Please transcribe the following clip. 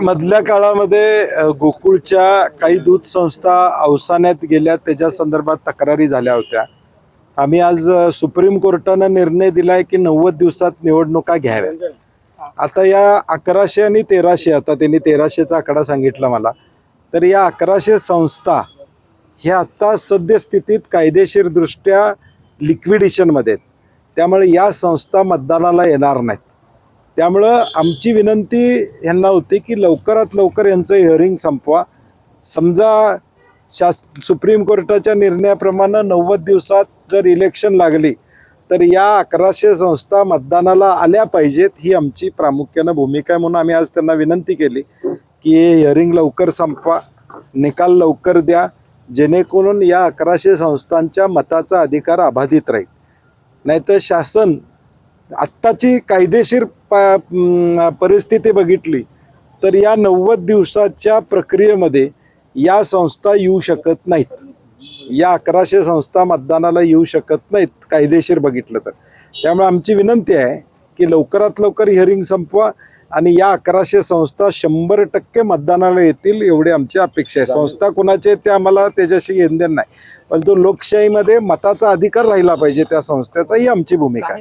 मधल्या काळामध्ये गोकुळच्या काही दूध संस्था अवसानात गेल्या, त्याच्या संदर्भात तक्रारी झाल्या होत्या. आम्ही आज सुप्रीम कोर्टानं निर्णय दिलाय की 90 दिवसात निवडणुका घ्याव्या. आता या 1100 आणि 1300, आता त्यांनी 1300चा आकडा सांगितला मला, तर या 1100 संस्था ह्या आता सद्यस्थितीत कायदेशीरदृष्ट्या लिक्विडेशनमध्ये आहेत. त्यामुळे या संस्था मतदानाला येणार नाहीत. त्यामुळं आमची विनंती यांना होती की लवकरात लवकर यांचं हिअरिंग संपवा. समजा सुप्रीम कोर्टाच्या निर्णयाप्रमाणे 90 दिवसात जर इलेक्शन लागली तर या 1100 संस्था मतदानाला आल्या पाहिजेत, ही आमची प्रामुख्यानं भूमिका आहे. म्हणून आम्ही आज त्यांना विनंती केली की हे हिअरिंग लवकर संपवा, निकाल लवकर द्या, जेणेकरून या 1100 संस्थांच्या मताचा अधिकार अबाधित राहील. नाहीतर शासन आत्ताची कायदेशीर परिस्थिती बघितली तर या 90 दिवसाच्या प्रक्रियेमध्ये या संस्था येऊ शकत नाहीत. या 1100 संस्था मतदानाला येऊ शकत नाहीत कायदेशीर बघितलं तर. त्यामुळे आमची विनंती आहे की लवकरात लवकर हिअरिंग संपवा आणि या 1100 संस्था 100% मतदानाला येतील, एवढी आमची अपेक्षा आहे. संस्था कुणाचे ते आम्हाला त्याच्याशी घेणदेण नाही, परंतु लोकशाहीमध्ये मताचा अधिकार राहिला पाहिजे त्या संस्थेचा, ही आमची भूमिका आहे.